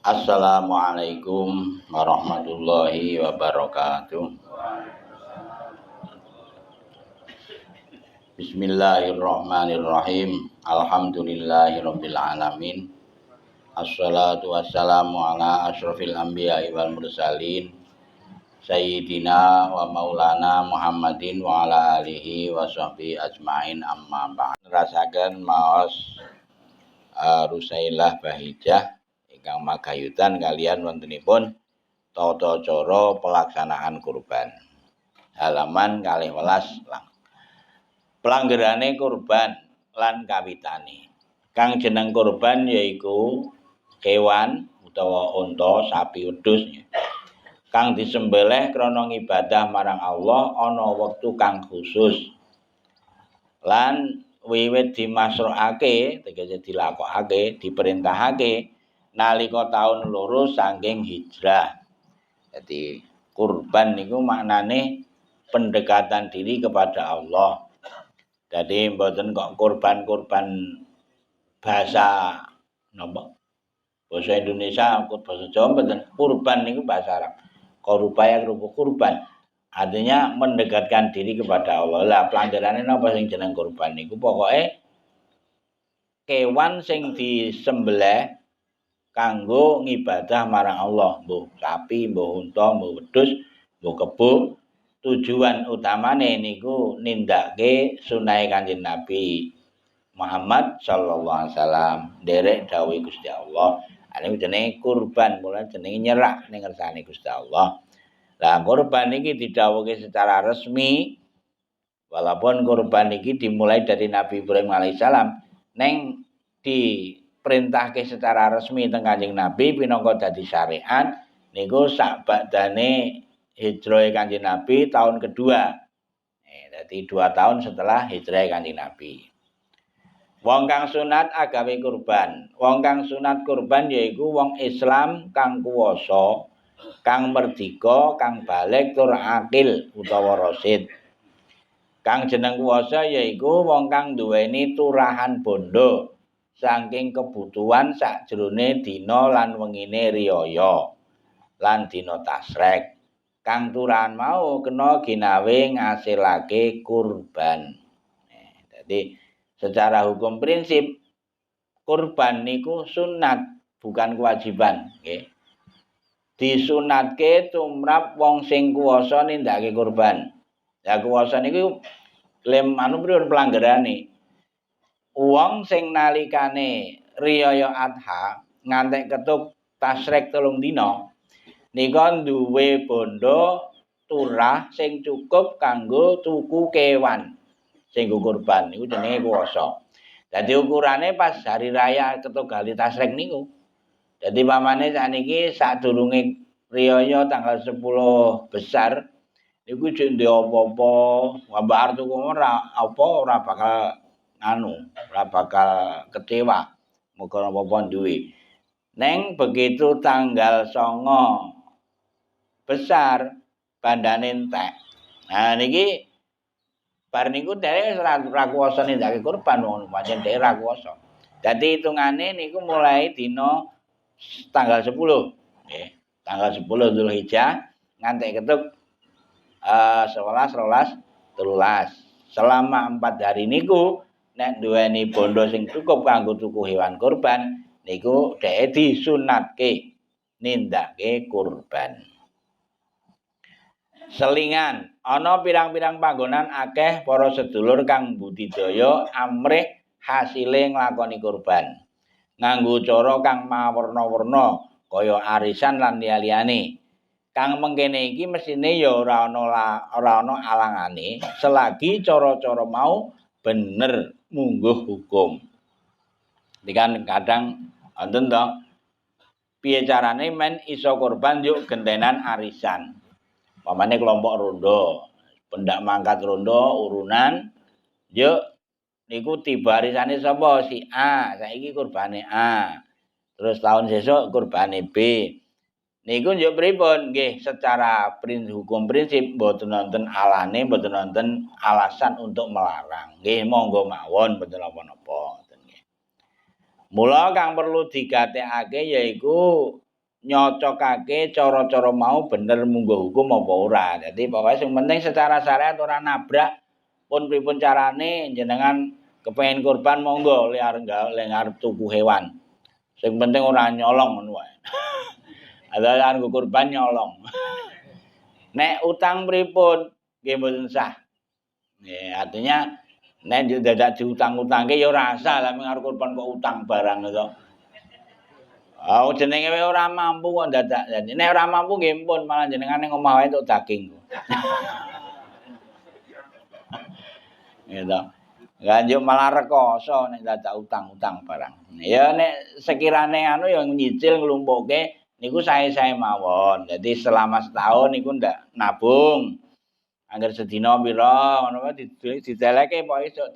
Assalamualaikum warahmatullahi wabarakatuh. Bismillahirrahmanirrahim. Alhamdulillahirabbil alamin. Assalatu wassalamu ala asyrofil anbiya'i wal mursalin Sayyidina wa maulana Muhammadin wa ala alihi wa sahbihi ajmain amma ba'd. Rasakan maos Rusailah Bahijah ingkang magayutan kalian wontenipun tata cara pelaksanaan kurban. Halaman 12 lang. Pelanggerane kurban lan kawitane. Kang jeneng kurban yaiku kewan utawa unta, sapi, wedhus kang disembelih krana ibadah marang Allah ana wektu kang khusus. Lan wiwit dimasrukake, tegese dilakokake, diperintahake nalika taun 2 saking hijrah. Jadi kurban niku maknane pendekatan diri kepada Allah. Jadi mboten kok kurban-kurban bahasa napa? Bahasa Indonesia, bahasa Jawa mboten. Kurban niku bahasa Arab. Korupaya kurban. Artinya mendekatkan diri kepada Allah. Lah pelanggarane napa sing jeneng kurban niku pokoke kewan sing disembelih kanggo ngibadah marang Allah, mbuh sapi, mbuh unta, mbuh wedhus, mbuh kebo. Tujuan utamane niku nindakake sunah Kanjeng Nabi Muhammad sallallahu alaihi wasallam, nderek dawuh Gusti Allah. Ane jenenge kurban, mulane jenenge nyerak ning ngersane Gusti Allah. Lah kurban iki didhawuhke secara resmi walaupun kurban iki dimulai dari Nabi Ibrahim alaihissalam neng diperintahke secara resmi teng Kanjeng Nabi pinangka dadi syariat niku sak badane hijrah Kanjeng Nabi tahun kedua. Dadi 2 tahun setelah hijrah Kanjeng Nabi. Wong kang sunat agawe kurban. Wong kang sunat kurban yaiku wong Islam kang kuwasa, kang merdika, kang baligh tur akil utawa rasyid. Kang jeneng kuwasa yaiku wong kang duweni turahan bondo saking kebutuhan sakjroning dina lan wengine riyaya lan dina tasrek. Kang turahan mau kena ginawe ngasilake kurban. Jadi secara hukum prinsip kurban niku sunat bukan kewajiban, nggih. Disunatke tumrap wong sing kuwasa nindakake kurban. Ya kuwasa niku pripun pelanggarane. Wong sing nalikane riyaya adha ngantek ketuk tasrek 3 dina nika duwe bondo turah sing cukup kanggo tuku kewan sing kurban niku jenenge kuwasa. Dadi ukurane pas hari raya ketugali tasrek niku. Dadi pamane sakniki sadurunge riyaya tanggal 10 besar niku jek ndek apa-apa, mbak tuku ora bakal ora bakal kecewa. Muga apa-apa duwe. Neng begitu tanggal 9 besar bandane entek. Nah niki bar niku dheweke ora kuwasa nindakake kurban wong pancen dheweke ora kuwasa. Dadi hitungane niku mulai dina tanggal 10. Nggih, tanggal 10 Zulhijjah ngantek ketuk 11, 12, 13. Selama 4 hari niku nek duweni bondo sing cukup kanggo tuku hewan kurban niku dheweke disunatke nindakake kurban. Selingan ana pirang-pirang panggonan akeh para sedulur kang budidaya amrih hasile nglakoni kurban. Nganggo cara kang mawarna-warna kaya arisan lan liya-liyane. Kang mengkene iki mesine ya ora ana alangane selagi cara-cara mau bener mungguh hukum. Dikan kadang wonten to piye carane men iso kurban yuk gentenan arisan. Pamane kelompok rondo, pendak mangkat rondo urunan, yuk niku tiba arisane sapa? Si A, saiki kurbane A. Terus tahun sesuk kurbane B. Niku njuk pripun? Nggih, secara hukum prinsip mboten wonten alane, mboten wonten alasan untuk melarang. Nggih, monggo mawon mboten napa-napa ngoten nggih. Mula kang perlu digatekake yaiku nyocokake cara-cara mau bener munggo hukum apa ora. Dadi pokoke sing penting secara syariat ora nabrak pun pripun carane jenengan kepengin kurban monggo le arep tuku hewan. Sing penting ora nyolong ngono wae. Ada arep kurban nyolong. Nek utang pripun nggih mboten sah. Artinya nek dadak diutang-utangke ya ora sah lah arep kurban kok utang barang to. Jenenge ora mampu kok dadak. Nek ora mampu nggih pun malah jenengan ning omah wae entuk daging. Gitu. Lanjut malah rekoso nek dadak utang-utang barang. Ya nek sekirane anu yang nyicil nglumpuke niku sae-sae mawon. Jadi selama setahun niku ndak nabung. Angger sedina pira ngono wae diteleke pokoke iso.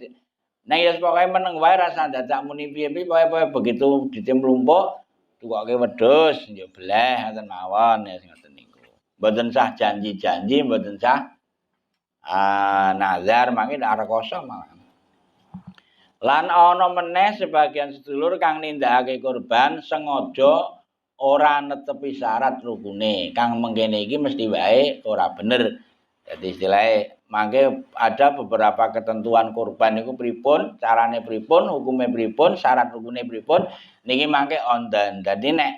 Nek ya pokoke meneng wae rasa dadak muni piye-piye pokoke begitu ditim mlumpuk tukoke wedhus ya bleh ngoten mawon ya ngoten niku. Mboten sah janji-janji, mboten sah nazar mangke ndak rekoso malah. Lan ana meneh sebagian sedulur kang nindakake kurban sengaja ora netepi syarat rukune. Kang mengkene iki mesti wae ora bener. Jadi istilahnya mangke ada beberapa ketentuan kurban niku pripun, carane pripun, hukume pripun, syarat rukune pripun, niki mangke onten. Dadi nek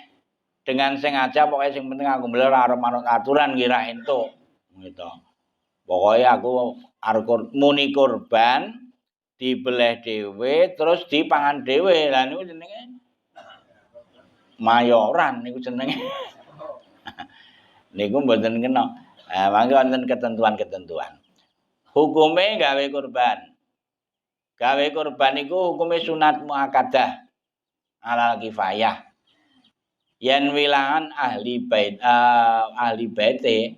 dengan sengaja pokoke sing penting aku mbeler arep manut aturan kira entuk. Gitu. Pokoke aku arep muni kurban dibeleh dhewe terus dipangan dhewe. Lah niku jenenge mayoran niku jenenge. Niku mboten kena. Mangke wonten ketentuan-ketentuan. Hukume gawe kurban. Gawe kurban niku hukume sunat muakkadah alal kifayah. Yen wilangan ahli baite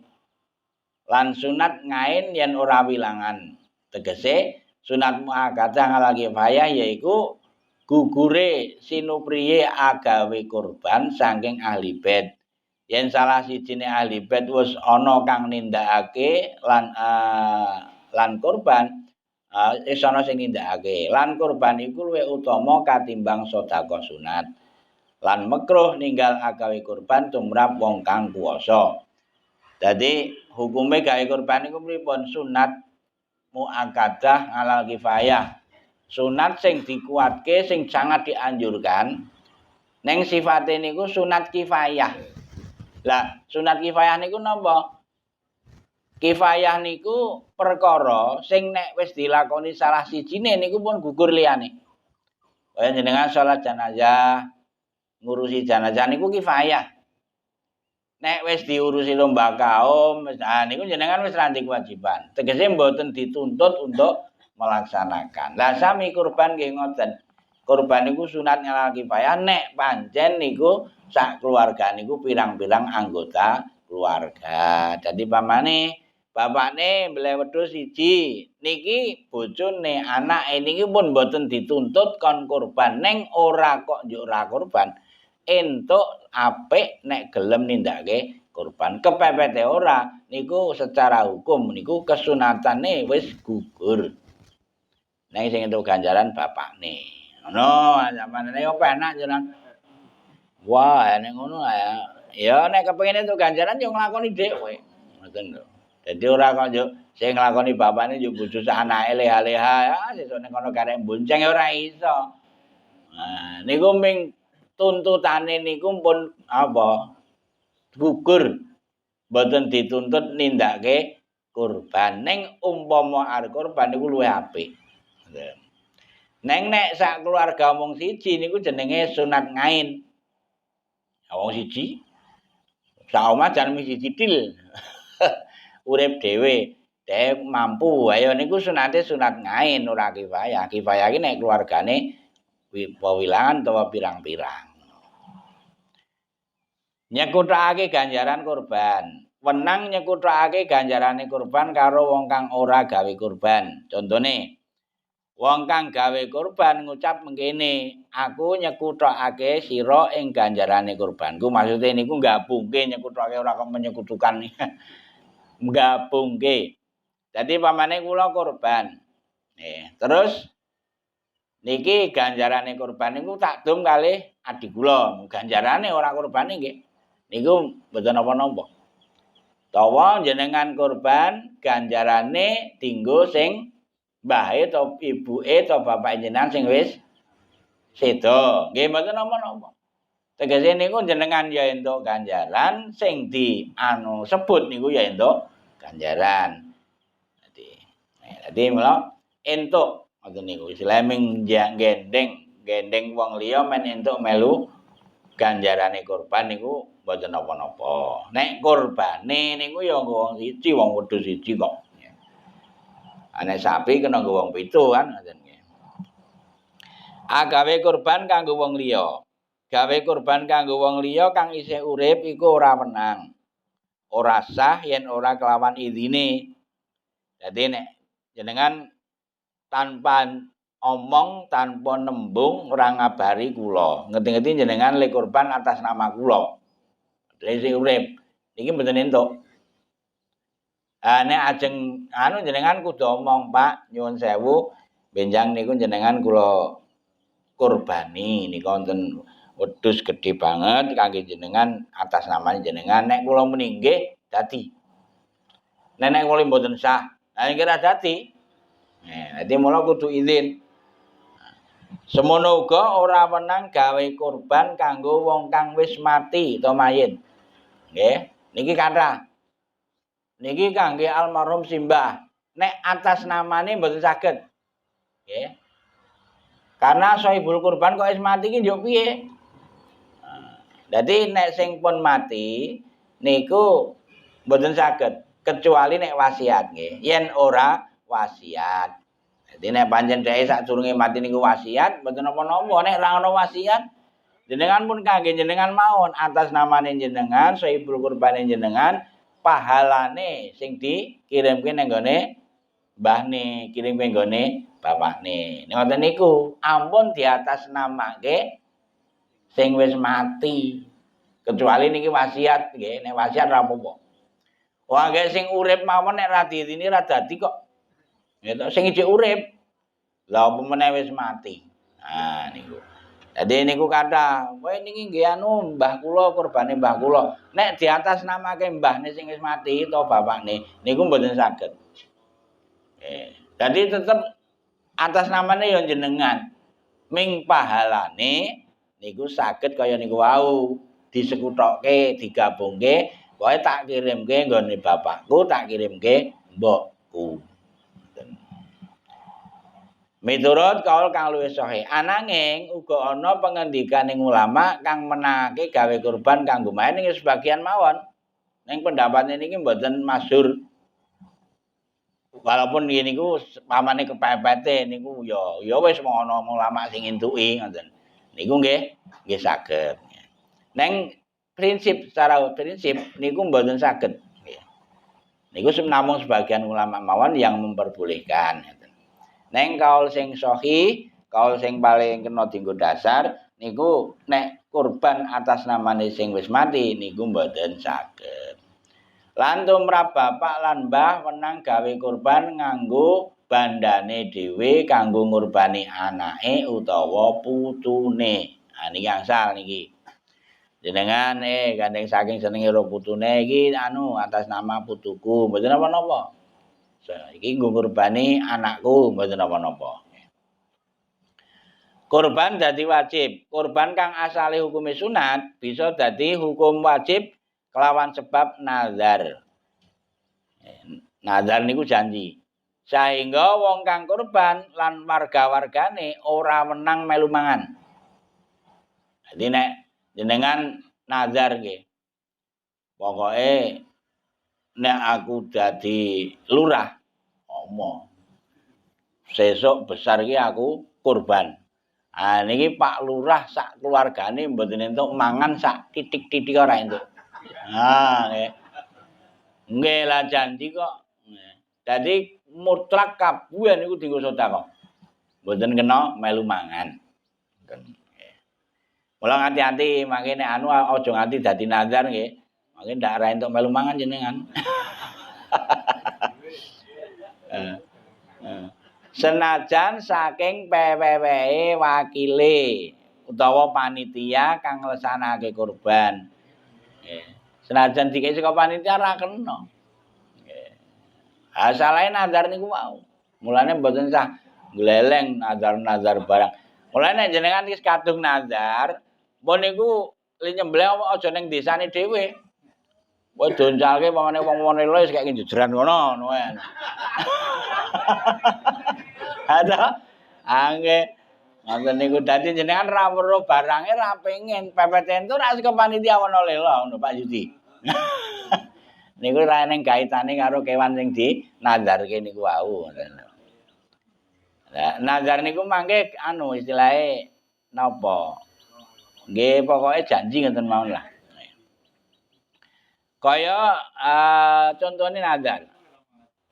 lan sunat ngain yen ora wilangan. Tegese sunat muakkadah alal kifayah yaiku gugure sinupriye agawe kurban saking ahli bait. Yen salah sijine ahli bait wis ana kang nindakake lan kurban wis ana sing nindakake. Lan kurban iku luwih utama katimbang sedekah sunat. Lan makruh ninggal agawe kurban tumrap wong kang kuwasa. Dadi hukume gawe kurban iku pripun? Sunat muakkadah alal kifayah. Sunat sing dikuatke sing sangat dianjurkan ning sifate niku sunat kifayah. Lah, sunat kifayah niku napa? Kifayah niku perkara sing nek wis dilakoni salah sijine niku pun gugur liyane. Kaya jenengan salat jenazah, ngurusi jenazah niku kifayah. Nek wis diurusi lomba kaum, niku jenengan wis ranting kewajiban. Tegese mboten dituntut untuk melaksanakan. Lah sami kurban nggih ngoten. Kurban niku sunat alal kifayah nek pancen niku sak keluarga niku pirang-pirang anggota keluarga. Jadi pamane bapakne mbeleh wedhus siji, niki bojone anake niki pun mboten dituntut kon kurban ning ora kok njuk ora kurban. Entuk apik nek gelem nindakake kurban. Kepepete ora niku secara hukum niku kesunatane wis gugur. Nek sing entuk ganjaran bapakne. Ngono, sampeyan yo penak jenengan. Wah, nek ngono ya nek kepengin entuk ganjaran yo nglakoni dhewe. Ngoten lho. Dadi ora kok yo sing nglakoni bapakne yo bojo sak anake leha-leha, ya sesuk nek kono karek bonceng ora iso. Nah, niku ming tuntutane niku pun apa? Gugur. Mboten dituntut nindakake kurban. Ning umpama arep kurban niku luwih apik. Neng nek sak keluarga wong siji niku jenenge sunat ngain. Wong siji sak omah jan siji til. Urip dhewe, dhewe mampu. Ayo niku sunate sunat ngain ora kifayah. Kifayah iki nek keluargane wilangan utawa pirang-pirang. Nyekutake ganjaran kurban. Wenang nyekutake ganjarane kurban karo wong kang ora gawe kurban. Contone wong kang gawe kurban ngucap mengkene, aku nyekutake sira ing ganjarane kurbanku. Maksude niku gabungke nyekutake ora kok menyekutukan. Gabungke. Dadi pamane kula kurban. Terus niki ganjarane kurban niku tak dum kalih adik kula. Ganjarane ora kurbane nggih. niku mboten napa-napa. Tawa jenengan kurban ganjarane dinggo sing mbahe to ibuke to bapak jenengan sing wis seda. Nggih mboten napa-napa. Tegese niku jenengan ya entuk ganjaran sing sebut niku ya entuk ganjaran. Dadi mula entuk ngoten niku istilahe ming gendeng wong liya men entuk melu ganjarane kurban niku mboten napa-napa. Nek kurbane niku ya nggo wong siji, wong wedhus siji kok. Nek sapi kena nggo wong 7 kan ngoten nggih. Gawe kurban kanggo wong liya. Gawe kurban kanggo wong liya kang isih urip iku ora menang. Ora sah yen ora kelawan idine. Dadi nek jenengan tanpa omong, tanpa nembung ora ngabari kula. Ngerti-ngerti jenengan le kurban atas nama kula. Isih urip. Iki mboten entuk. Nek ajeng jenengan kudu omong, Pak, nyuwun sewu, benjang niku jenengan kula kurbani nika wonten wedhus gedhe banget kangge jenengan atas nama jenengan. Nek kula muni nggih dadi. Nek kula mboten sah, kira dadi. Dadi mula kudu izin. Semono uga ora menang gawe kurban kanggo wong kang wis mati utawa mayit. Nggih, niki kathah. Niki kangge almarhum simbah. Nek atas namane mboten saged. Nggih. Karena sohibul kurban kok wis mati iki yo piye? Dadi nek sing pun mati niku mboten saged kecuali nek wasiat nggih. Yen ora wasiat. Dadi nek pancen dhek sadurunge mati niku wasiat mboten napa-napa. Nek ora ana wasiat jenengan pun kangge jenengan mawon atas namane jenengan sohibul kurbane jenengan pahalane sing dikirimke nang gone mbahne, kirimke nggone bapakne. Ngoten niku, ampun di atas namake sing wis mati. Kecuali niki wasiat nggih, nek wasiat ora apa-apa. Wong nggih sing urip mawon nek ra diirini ra dadi kok. Nggih sing ijik urip. Lah apa meneh wis mati. Nah niku. Jadi niku kathah, kowe niki nggih mbah kula kurbane mbah kula. Nek di atas namake mbahne sing wis mati utawa bapakne niku mboten saged. Jadi tetep atas namane ya jenengan. Ming pahalane niku saged kaya niku wau, disekuthoke, digabungke, pokoke tak kirimke nggone bapakku, tak kirimke mbokku. Miturut kaul kang luwih sahih. Ananging uga ana pengendikaning ulama kang menangake gawe kurban kanggo mayit ning sebagian mawon. Ning pendapatne niki mboten masyhur. Walaupun niku pamane kepepete niku ya wis ana ulama sing entuki ngoten. Niku nggih saged. Ning secara prinsip niku mboten saged. Niku namung sebagian ulama mawon yang memperbolehkan. Neng kaul sing sahih, kaul sing paling kena dienggo dasar niku nek kurban atas namane sing wis mati niku mboten saged. Lan tumrap bapak lan mbah wenang gawe kurban nganggo bandane dhewe kanggo ngurbani anake utawa putune. Ha niki angsal niki. Jenengan gandeng saking senenge ro putune iki atas nama putuku, mboten napa-napa. Iki nggo ngurbani anakku mboten napa-napa. Kurban dadi wajib. Kurban kang asale hukume sunat bisa dadi hukum wajib kelawan sebab nazar. Nazar niku janji. Sehingga wong kang kurban lan warga-wargane ora menang melu mangan. Jadi nek jenengan nazar nggih. Pokoke nek aku dadi lurah omong sesuk besar iki aku kurban. Niki Pak Lurah sak keluargane mboten entuk mangan sak titik-titik ora entuk. Nggih. Nggih lah janji kok. Dadi mutlak kabeh niku dienggo sedekah. Mboten kena melu mangan. Mula hati-hati mangke nek aja nganti dadi nazar nggih. Mangke ndak ra entuk melu mangan jenengan. Senajan saking PWWE wakile utawa panitia kang ngleksanake kurban. Senajan dikei saka panitia ra kena. Nggih. Asalahe nazar niku mau. Mulane mboten sah gleleng nazar-nazar barang. Mulane nek jenengan wis kadung nazar, mun niku li nyembelih aja ning desane dhewe. Kowe doncalke pamane wong-wong lho wis kaya njejran ngono wae. Ada angge ngoten niku dadi jenengan ra weruh barange ra pengen pepet entuk ra saka panitia ana lela ngono Pak Yudi. Niku ra ning kaitane karo kewan sing dinazarke niku wau. Lah nazar niku mangke anu istilahe napa? Nggih pokoke janji ngoten mawon lah. Kaya contone nazar.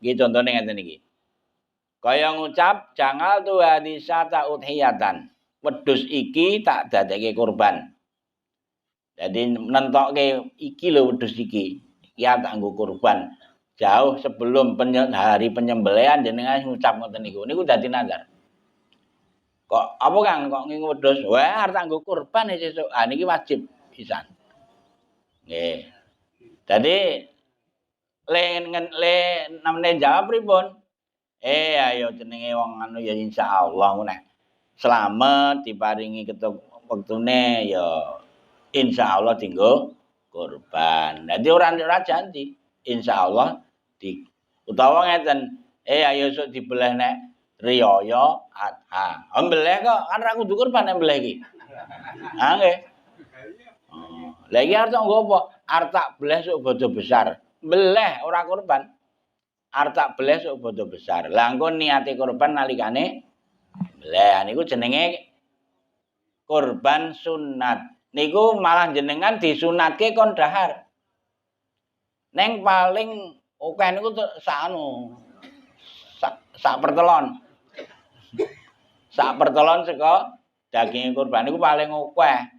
Nggih contone ngeten iki. Kaya ngucap jangal tu hadisa ta udhiyatan. Wedhus iki tak dadekke kurban. Jadi nentokke iki lho wedhus iki. Ya tak nggo kurban. Jauh sebelum hari penyembelihan jenengan ngucap ngoten niku. Niku dadi nazar. Kok apa Kang kok ngingu wedhus? Wah arep tak nggo kurban sesuk. Ah niki wajib pisan. Nggih. Dadi le namine jawab pripun? Ayo jenenge wong anu ya insyaallah nek slamet diparingi wektune ya insyaallah dienggo kurban. Dadi ora janji. Insyaallah utawa ngeten, ayo esuk dibeleh nek riyaya adha. Mbeleh kok kan ra kudu kurban nek mbeleh iki. Ha nggih. Lah iki arep nggo apa? Arep tak bleh sok bodo besar. Bleh ora kurban. Arep tak bleh sok bodo besar. Lah engko niate kurban nalikane bleh niku jenenge kurban sunat. Niku malah jenengan disunatke kon dahar. Neng paling akeh niku sak anu sak pertelon. Sak pertelon saka daging kurban niku paling akeh.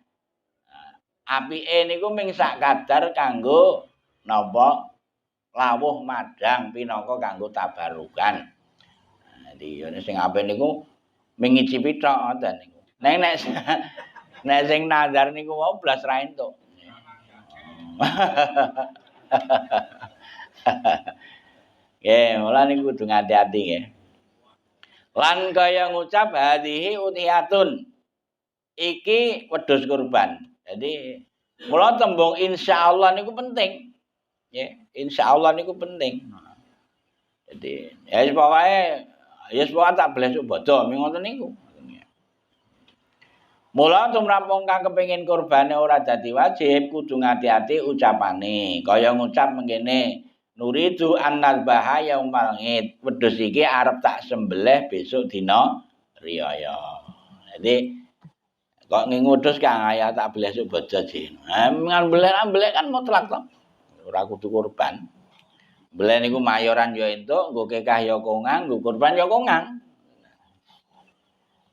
Apike niku ming sak kadar kanggo napa lawuh madang pinaka kanggo tabarukan. Dadi yen sing apik niku ming ngicipi tok ngoten niku. Nek sing nazar niku wau blas ra entuk. Nggih, mula niku kudu ngati-ati nggih. Lan kaya ngucap hadhihi utiyatun. Iki wedhus kurban. Jadi mula tembung insyaallah niku penting. Nggih, insyaallah niku penting. Jadi ya wis pokoke tak blesuk bodho ngoten niku. Mula tumrap wong kang kepengin kurbane ora dadi wajib kudu ngati-ati ucapane. Kaya ngucap mengkene nuridu annalbaha yaumal id. Wedhus iki arep tak sembelih besok dina riyaya. Jadi kok ngudus Kang ya tak blesuk bodho jin. Ngan beleh kan mutlak to. Ora kudu kurban. Beleh niku mayoran ya entuk, nggo kekah ya kongang, nggo kurban ya kongang.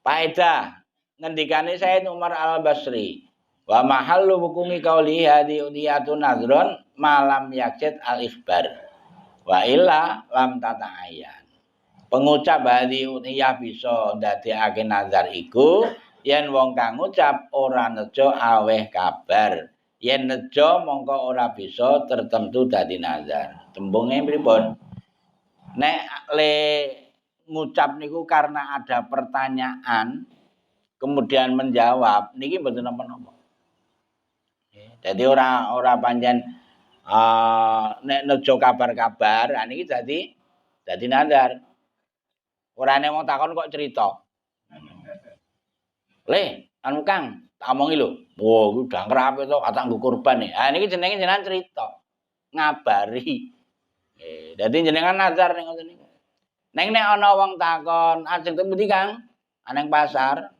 Faedah ngendikane Said Umar Al-Basri. Wa mahallu hukumi qauli hadi udiyatun nazron malam yakjid al-ikhbar. Wa illa lam tata'ayyan. Pengucap hadi udiyah bisa ndadekake nazar iku yen wong kang ngucap ora nejo aweh kabar. Yen nejo mongko ora bisa tertentu dadi nazar. Tembunge pripun? Nek le ngucap niku karena ada pertanyaan kemudian menjawab niki mboten napa-napa. Jadi ora pancen nek nejo kabar-kabar niki dadi nazar. Ora nek wong takon kok cerita. Le, anu Kang, tak omongi lho. Wah, iku udah ngrape to, kata nggo kurban nih. Ah niki jenenge jenengan cerita. Ngabari. Dadi jenengan nazar ning ngoten niku. Nek ana wong takon, "Ajeng teng pundi, Kang?" Aneng pasar.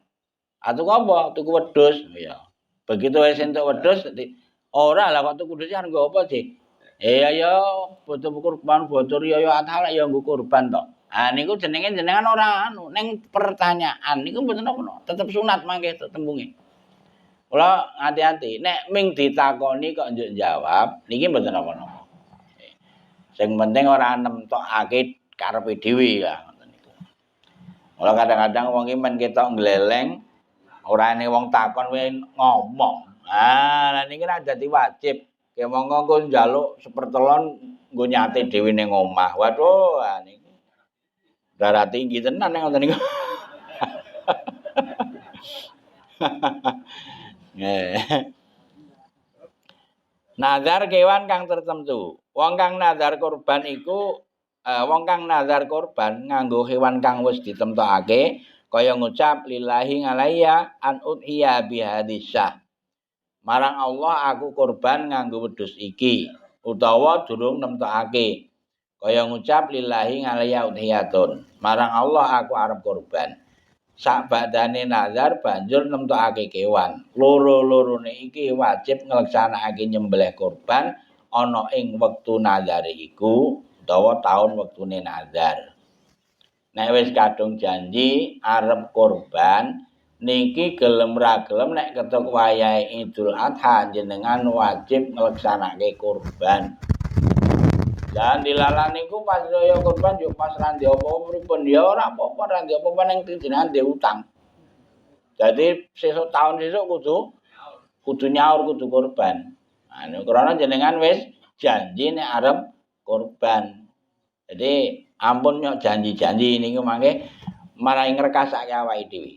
Atuku apa? Tuku wedhus. Ya. Begitu wis entuk wedhus ora lah kok tuku wedhus kan nggo apa, Dik? Ya bodho kurban, bodho riyaya adha ya nggo kurban to. Ah niku jenenge jenengan ora anu, ning pertanyaan niku mboten napa-napa, tetep sunat mangke tembunge. Kula hati-hati, nek ming ditakoni kok njuk jawab niki mboten napa-napa. Sing penting ora nemtokake karepe dhewe lah ngoten niku. Mula kadang-kadang wong iki men ketok gleleng ora ene wong takon wae ngomong. Ah, lha niki ra dadi wajib Ki monggo engko njaluk sepertelon nggo nyate dhewe ning omah. Waduh, niki darah tinggi tenan nek ngoten niku. Nazar kewan kang tertentu. Wong kang nazar kurban iku wong kang nazar kurban nganggo hewan kang wis ditemtokake kaya ngucap lillahi alayya an udhiya bihadisah. Marang Allah aku kurban nganggo wedhus iki utawa durung nemtokake. Kaya ngucap lillahi alayya udhiyatun. Marang Allah aku arep kurban. Sak badane nazar banjur nemtokake kewan. Loro-lorone iki wajib ngleksanakake nyembelih kurban ana ing wektu nazare iku utawa taun wektune nazar. Nek wis kadung janji arep kurban niki gelem ra gelem nek ketuk wayahe Idul Adha jenengan wajib ngleksanakake kurban. Jangan dilalah niku pas raya kurban yo pas ra ndek apa-apa pripun ya ora apa-apa ra ndek apa-apa ning jenengan ndek utang. Jadi sesuk taun sesuk kudu nyaur kudu kurban. Nah niku krana jenengan wis janji nek arep kurban. Jadi ampun nyok janji-janji niku mangke marai ngrekasake awake dhewe.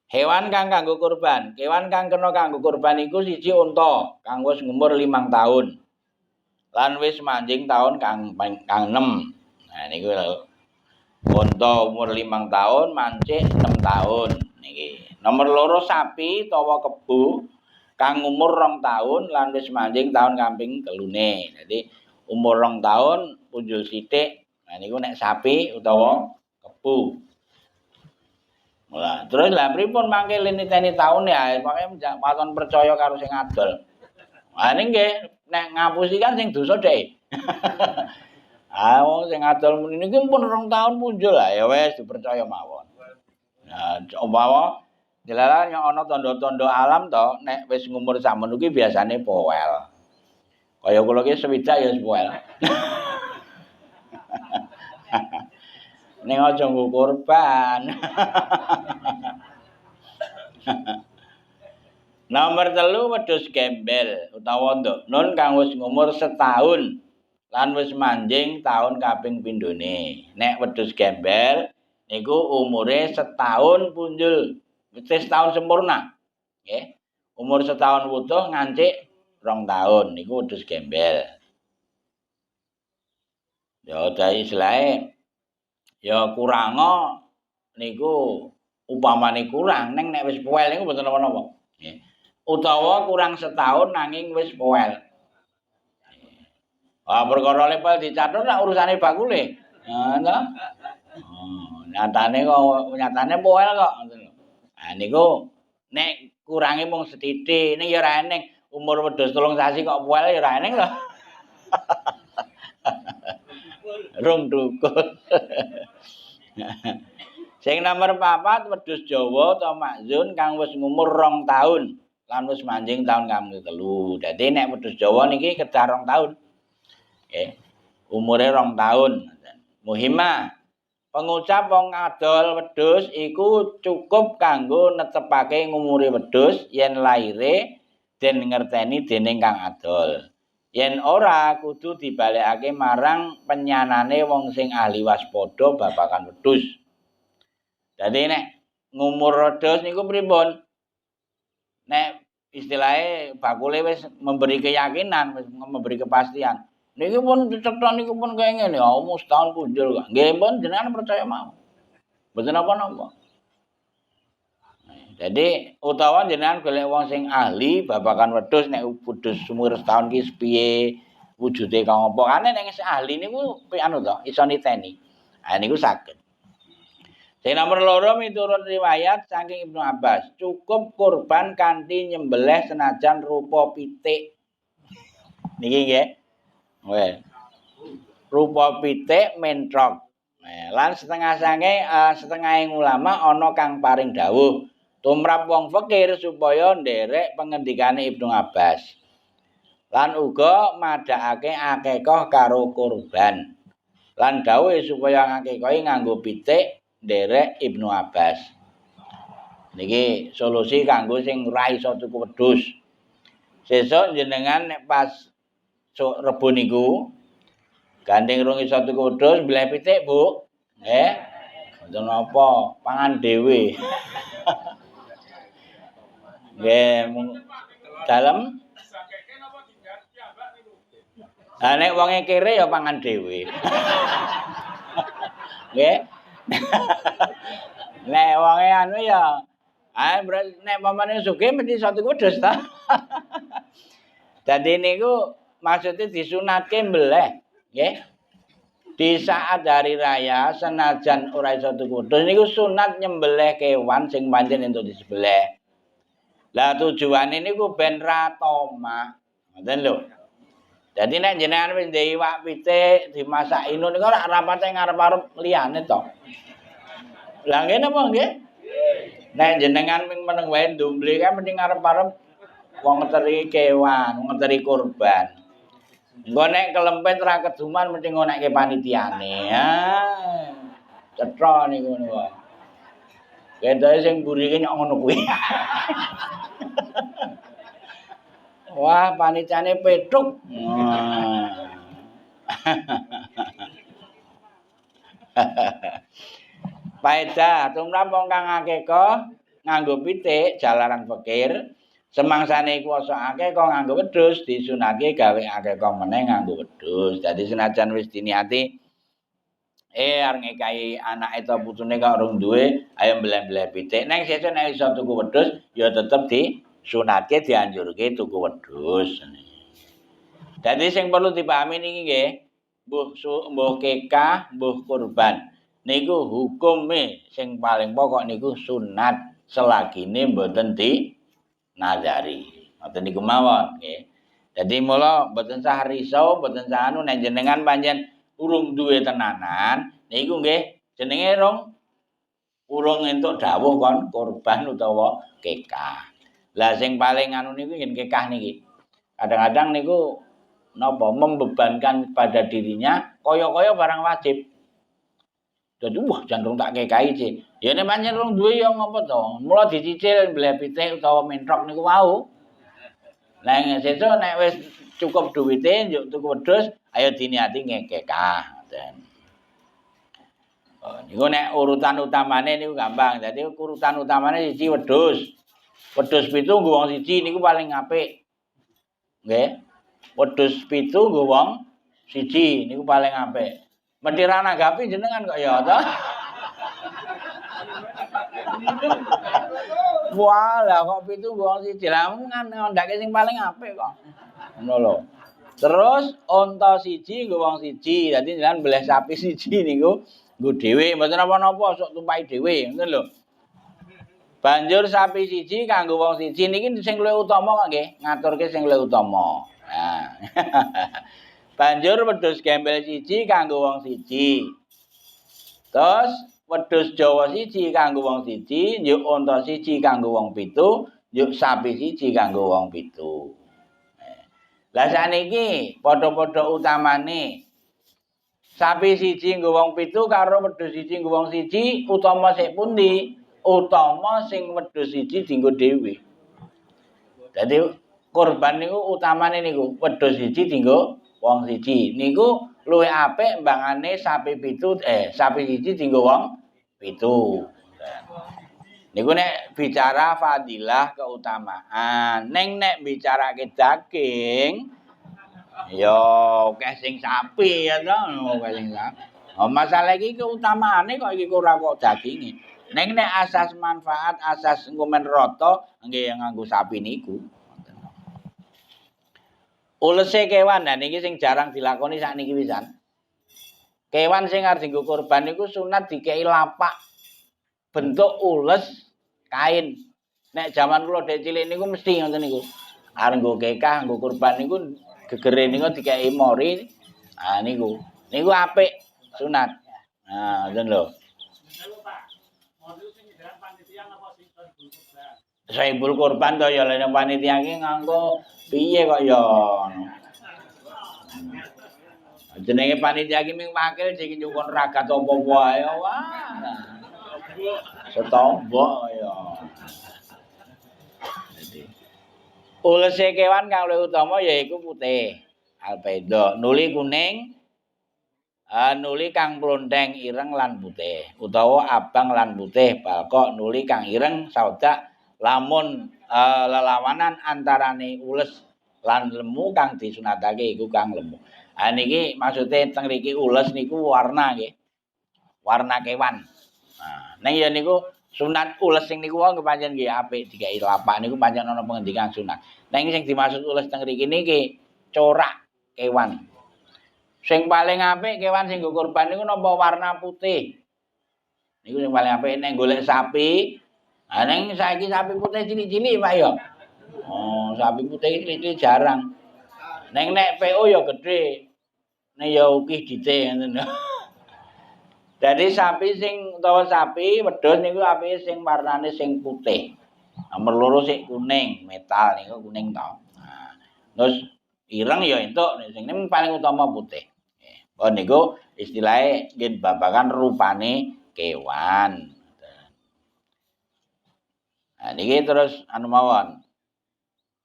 Hewan kang kanggo kurban, kewan kang kena kanggo kurban iku siji unta kang wis ngumur 5 taun. Lan wis manjing taun kang 6. Nah niku unta umur 5 taun, mancik 6 taun niki. Nomor 2 sapi utawa kebo kang umur 2 taun lan wis manjing taun kaping 3. Jadi umur 2 taun punjul sithik. Nah niku nek sapi utawa kebo. Lah terus lah pripun mangke liniteni taun ya pokoke paton percaya karo sing adol. Ah nggih nek ngapusi kan sing dosa dhek. Ah wong sing adol muni niki pun 2 taun punjul lah ya wis dipercaya mawon. Nah umpama dilalah yang ana tanda-tanda alam to nek wis ngumur sakmono kuwi biasane powel. Kaya kula ki swidak ya powel. Ning aja nggo kurban. Nomor 3 wedhus gembel utawa nduk nun kang wis ngumur setahun lan wis manjing taun kaping pindhone. Nek wedhus gembel niku umure setahun punjul, wis setahun sempurna. Nggih. Umur setahun wutuh ngancik 2 taun niku wedhus gembel. Ya dadi istilahe ya kurango niku upamane kurang ning nek wis poel niku mboten napa-napa. Nggih. Utawa kurang setahun nanging wis poel. Ah perkara lepel dicatut nak urusane bakule. Ngono. Oh, nyatane poel kok ngoten lho. Ah niku nek kurange mung sethithik ning ya ora eneng umur wedhus 3 sasi kok poel ya ora eneng lho. Rung dukun. Sing nomor 4 wedhus Jawa utawa makzun kang wis ngumur 2 taun. Lan wis manjing taun kaping 3. Dadi nek wedhus Jawa niki kedah 2 taun. Nggih. Umure 2 taun. Muhimah. Pengucap wong adol wedhus iku cukup kanggo netepake ngumure wedhus yen laire den ngerteni dening kang adol. Yen ora kudu dibalekake marang penyanane wong sing ahli waspada babagan wedhus. Dadi nek ngumur wedhus niku pripun? Nek istilahnya bakule wis memberi keyakinan, wis memberi kepastian. Niki pun cetha niku pun kaya ngene, mung setahun punjul kok. Nggih pun jenengan percaya mawon. Mboten napa-napa. Jadi utawa jenengan golek wong sing ahli babagan wedhus nek wedhus umur setahun ki piye wujude kaya apa. Kane nek sing ahli niku anu to, iso niteni. Ha niku saged. Sing nomor 2 miturut riwayat saking Ibnu Abbas, cukup kurban kanthi nyembelih senajan rupa pitik. Niki nggih. Weh. Rupa pitik mentrok. Lan setengah ulama ana kang paring dawuh tumrap wong fakir supaya nderek pengendikane Ibnu Abbas. Lan uga madhakake akekah karo kurban. Lan dawuhe supaya akekahe nganggo pitik nderek Ibnu Abbas. Niki solusi kanggo sing ora iso tuku wedhus. Sesuk jenengan nek pas Rebo niku gandeng rong iso tuku wedhus mbilih pitik, Bu. Nggih. Mboten napa, pangan dhewe. Nggih, dalem. Lah nek wonge kere ya pangan dhewe. Nggih. Nek wonge anu ya nek pamane sugih mesti iso tuku wedhus ta. Dadi niku maksudnya disunatke mbeleh, nggih. Di saat hari raya senajan ora iso tuku wedhus niku sunat nyembelih kewan sing pancen entuk disembelih. Lah tujuane niku ben ratoma. Ngoten lho. Dadi nek jenengan wis ndek iwak pitik dimasak inun niku ora rapate ngarep-arep liyane to. Lah nggih napa nggih? Nek jenengan ming meneng wae ndomble kan mesti ngarep-arep wong ngeteri kewan, ngeteri kurban. Engko nek kelempet ra keduman mesti ngonekke panitiane. Cetha niku niku. Kedoke sing mburi nyok ngono kuwi. Wah, panitiane petuk. Paedah tumrap wong kang akeka nganggo pitik jalaran fakir, semangsane iku asa akeh kok nganggo wedhus disunake gawe akeka meneh nganggo wedhus. Dadi senajan wis diniati arep ngekahi anake ta putune kok urung duwe, ayo mbleh-mbleh pitik. Nek sesuk nek iso tuku wedhus ya tetep disunatke dianjurke tuku wedhus. Dadi sing perlu dipahami niki nggih, mbuh kekah, mbuh kurban. Niku hukume sing paling pokok niku sunat selagine mboten dinadari. Ngoten niku mawon nggih. Dadi mula mboten sah risau, mboten sah anu nek jenengan pancen urung duwe tenanan niku nggih jenenge urung entuk dawuh kon kurban utawa kekah. Lah sing paling anu niku yen kekah niki. Kadang-kadang niku napa membebankan pada dirinya kaya-kaya barang wajib. Dadi wah jantung tak kekahi sih. Ya nek pancen urung duwe ya ngopo to. Mula dicicil mbleh pitik utawa mentrok niku wau. Lah sesuk nek wis cukup duwite njuk tuku wedhus, ayo diniati ngekekah ngoten. Niku nek urutan utamane niku gampang. Dadi urutan utamane siji wedhus. Wedhus 7 nggo wong siji niku paling apik. Nggih. Wedhus 7 nggo wong siji niku paling apik. Mesti ra nanggapi jenengan kok ya to. Wah, lah kok 7 nggo wong siji. Lah ngandake sing paling apik kok. Ngono lho. Terus unta siji nggo wong siji. Dadi jenengan mbleh sapi siji niku nggo dhewe, mboten napa-napa sok tumpaki dhewe, ngoten lho. Banjur sapi siji kanggo wong siji niki sing luwih utama kok nggih, ngaturke sing luwih utama. Nah. Banjur wedhus gembel siji kanggo wong siji. Terus wedhus Jawa siji kanggo wong siji, njuk unta siji kanggo wong 7, njuk sapi siji kanggo wong 7. Lah sakniki padha-padha utamane. Sapi siji nggo wong 7 karo wedhus siji nggo wong siji, utama sik pundi? Utama sing wedhus siji dienggo dhewe. Dadi kurban niku utamane niku wedhus siji dienggo wong siji. Niku luwih apik mbangane sapi siji dienggo wong 7. Niku nek bicara fadilah keutamaan. Nek bicarake daging ya akeh sing sapi ya to, akeh sing sapi. Masalah iki keutamaane kok iki ora kok daginge. Nek asas manfaat, asas ngomen rata nggih nganggo sapi niku. Ulese kewan, nah niki sing jarang dilakoni sakniki pisan. Kewan sing arep dienggo kurban niku sunat dikei lapak bentuk ules kain. Nek jaman kula dek cilik niku mesti ngoten niku. Arep nggo kekah, nggo kurban niku gegere niku dikei mori. Ah niku. Niku apik sunat. Nah, ngoten lho. Saibul kurban to ya lene panitia iki nganggo piye kok ya. Jenenge panitia iki ming wakil sing nyukun ragat apa-apa ae wah. Setombok ya. Ulese kewan kang luwih utama yaiku putih. Albedo nuli kuning, nuli kang plonteng ireng lan putih utawa abang lan putih balkok nuli kang ireng saudak lamun lelawanan antarane ules lan lemu kang disunatake iku kang lemu. Niki maksude teng mriki ules niku warna nggih. Warna kewan. Ning ya niku sunat ules sing niku wong pancen nggih apik dikai lapak niku pancen ana pengendikan sunat. Ning sing dimaksud ules teng mriki niki corak kewan. Sing paling apik kewan sing nggo kurban niku napa warna putih. Niku sing paling apik nek golek sapi. Ning saiki sapi putih cilik-cilik Pak ya. Oh, sapi putih cilik-cilik jarang. Ning nek PO ya gedhe. Nek ya ukih dite ngoten. Dadi sapi sing utawa sapi wedhus niku apike sing warnane sing putih. Nomor loro sik kuning, metal niku kuning to. Terus ireng ya entuk sing paling utama putih. Oh niku istilahnya nggih babagan rupane kewan. Nah niki terus anu mawon.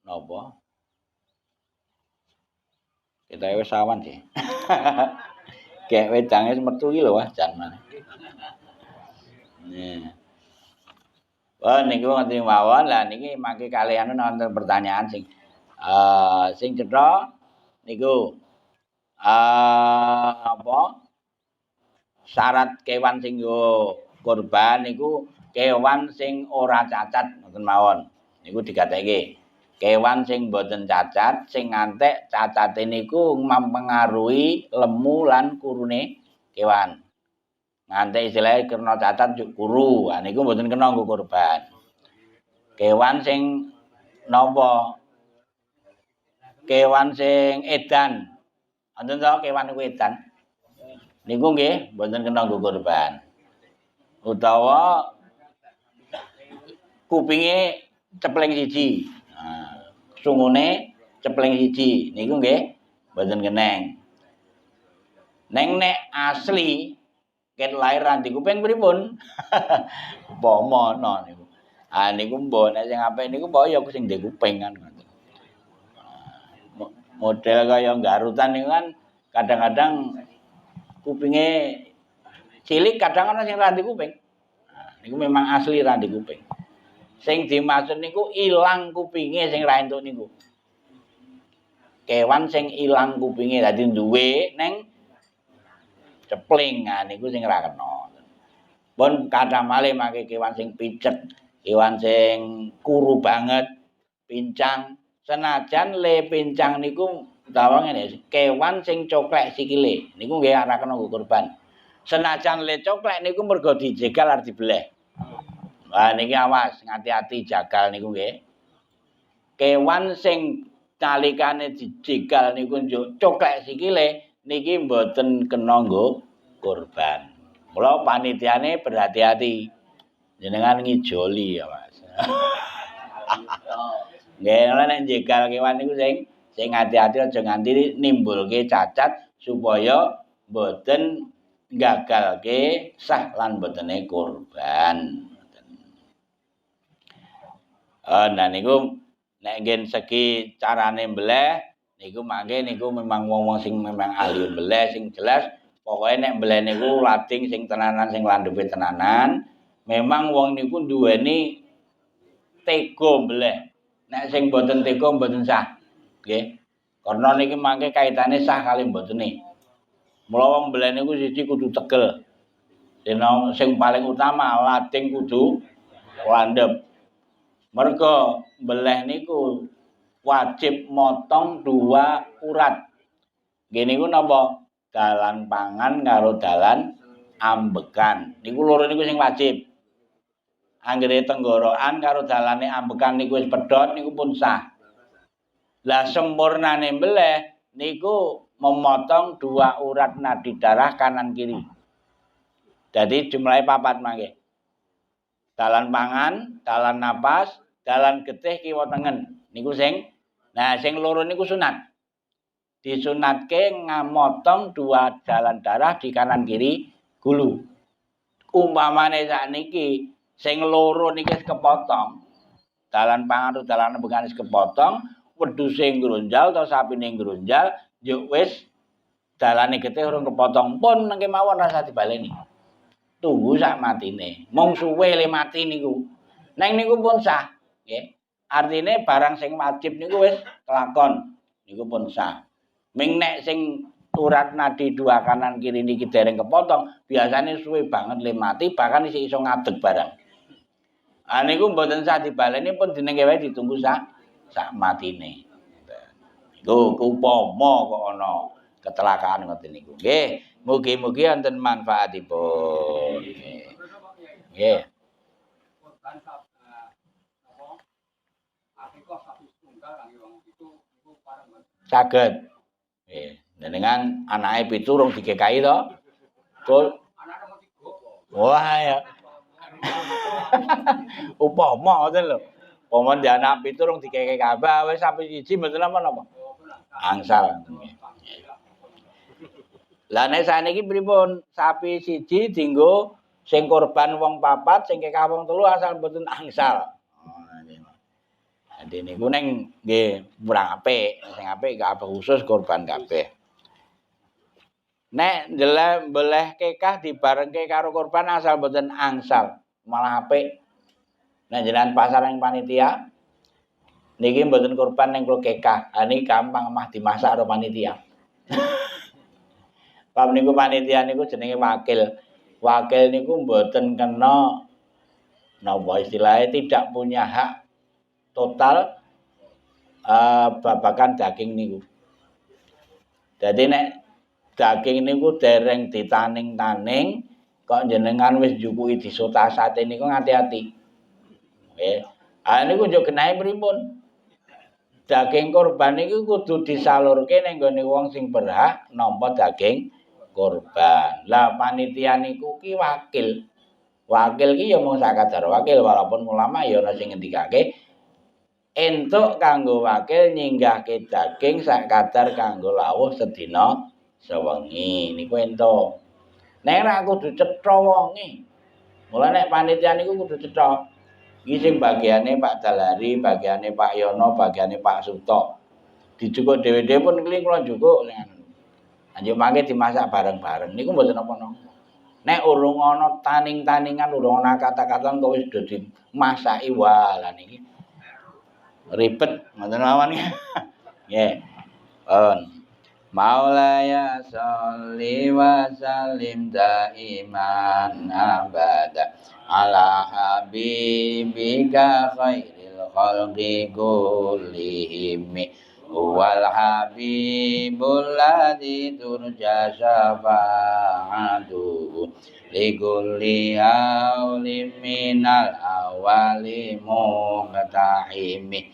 Napa? Kita wis sawan sih. Kayak wedange metu iki lho Wah jan maneh. Wah niku ngoten mawon. Lah niki mangke kalian wonten pertanyaan sing cetha niku apa? Syarat kewan sing nggo kurban niku kewan sing ora cacat ngoten mawon. Niku digatekke. Kewan sing boten cacat, sing ngantek cacate niku mempengaruhi lemu lan kurune kewan. Ngantek istilahnya kena cacat kuru, niku mboten kena nggo kurban. Kewan sing napa? Kewan sing edan. Wonten to kewan niku edan. Niku nggih mboten kena nggo kurban. Utawa kupinge cepleng siji. Sungune cepleng siji niku nggih mboten keneng. Neng nek asli ket lair randi kuping pripun? Umpama niku. Niku mbok nek sing apik niku mbok ya sing ndek kuping kan ngoten. Model kaya garutan niku kan kadang-kadang kupinge cilik kadang ana sing randi kuping. Niku memang asli randi kuping. Sing dimaksud niku ilang kupinge sing ra entuk niku. Kewan sing ilang kupinge dadi duwe ning cepling. Niku sing ra kena. Pun kathah malih mangke kewan sing picet, kewan sing kuru banget, pincang. Senajan le pincang niku utawa ngene, kewan sing coklek sikile niku nggih ora kena nggo kurban. Senajan le coklek niku mergo dijegal arep dibeleh. Wah niki awas, ngati-ati jagal niku nggih. Kewan sing nalikane dijegal niku njuk coklek sikile niki mboten kena nggo kurban. Mula panitiane berhati-hati. Jenengan ngijoli ya, Mas. Nggih, nek jegal kewan niku sing hati-hati aja nganti nimbulke cacat supaya mboten gagalke sah lan mbotene kurban. Nah niku nek ngen segi carane mbleh niku mangke niku memang wong-wong sing memang ahli mbleh sing jelas pokoke nek mbleh niku lading sing tenanan sing landhepe tenanan memang wong niku duweni tega mbleh nek sing mboten tega mboten sah nggih karena niki mangke kaitane sah kali mbotene mula wong mbleh niku siji kudu tegel sing paling utama lading kudu landhep. Mergo mbeleh niku wajib motong 2 urat. Nggih niku napa? Dalan pangan karo dalan ambekan. Niku loro niku sing wajib. Anggere tenggorokan karo dalane ambekan niku wis pedhot niku pun sah. Lah sempurnane mbeleh niku memotong 2 urat nadi darah kanan kiri. Jadi jumlahe 4 mangke. Dalan pangan, dalan napas, dalan getih kiwa tengen. Niku sing loro niku sunat. Disunatke ngamotong 2 dalan darah di kanan kiri gulu. Umpamane sakniki sing loro niki kepotong. dalan pangan dalan bengan wis kepotong, wedhuse ngrunjal utawa sapine ngrunjal, yo wis dalane getih urung kepotong pun nengke mawon rasa dibaleni. Tunggu sak matine. Mung suwe le mati niku. Neng niku pun sah, nggih. Artine barang sing wajib niku wis kelakon. Niku pun sah. Ming nek sing urat nadi dua kanan kiri niki dereng kepotong, biasanya suwe banget le mati bahkan isih iso ngadeg barang. Ah niku mboten sah dibaleni pun jenenge wae ditunggu sak matine. Iku upama kok ana kecelakaan ngoten niku. Nggih, mugi-mugi wonten manfaatipun. Nggih. Saged. Nggih, jenengan anake 7 rung dikekai to? Betul. Wah ya. Upama ngoten lho. Upama ndek anak 7 rung dikekai kabeh wis sapi siji mboten napa-napa. Angsal. Lah nek saniki pripun? Sapi siji dienggo sing korban wong 4, sing kekah wong 3 asal mboten angsal. Jadi niku neng nggih kurang apik, sing apik kabeh khusus korban kabeh. Nek ndeleh boleh kekah dibarengke karo korban asal mboten angsal, malah apik. Nek jenengan pasar yang panitia niki mboten korban ning kekah. Ha niki gampang mah dimasak karo panitia. Bab niku panitia niku jenenge wakil. Wakil niku mboten kena napa istilahnya tidak punya hak total babakan daging niku. Dadi nek daging niku dereng ditaning-taning kok jenengan wis njupuki disotasate niku ngati-ati. Nggih. Ah niku yo genahe pripun? Daging korban niku kudu disalurke ning gone wong sing berhak nampa daging korban. Lah panitia niku ki wakil. Wakil ki ya mung sakadar wakil walaupun ulama ya ana sing ngendikake entuk kanggo wakil nyinggahke daging sak kadar kanggo lawuh sedina sewengi niku entuk. Nek ora kudu cetha wonge. Mula nek panitia niku kudu cetha. Iki sing bagiane Pak Dalari, bagiane Pak Yono, bagiane Pak Suto. Dijukuk dhewe-dhewe pun kling kula njukuk. Anjuk mangke dimasak bareng-bareng. Niku mboten napa-napa. Nek urung ana taning-taningan, urung ana kata-katan kok wis do dimasaki wah lah niki ribet ngoten mawon nggih. Pun Maulaya sholli wa sallim daiman abada ala habibika khairil khalqi kullihim wal habibul ladzi turja syafa'atuhu likulli aulim minal awali muqtahimi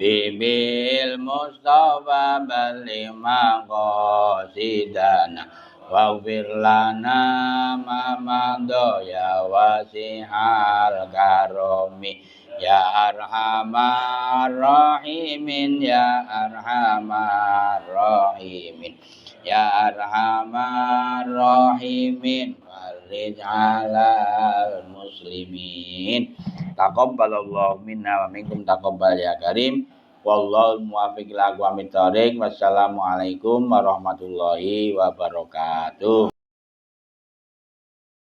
bibil mustafa baligh maqasidana waghfir lana ma madha ya wasihal karomi ya arhamar rahimin ya arhamar rahimin ya arhamar rahimin farij alal muslimin. Taqabbalallahu minna wa minkum taqabbal ya karim. Wallahu muwaffiq ila aqwamit thoriq. Wassalamualaikum warahmatullahi wabarakatuh.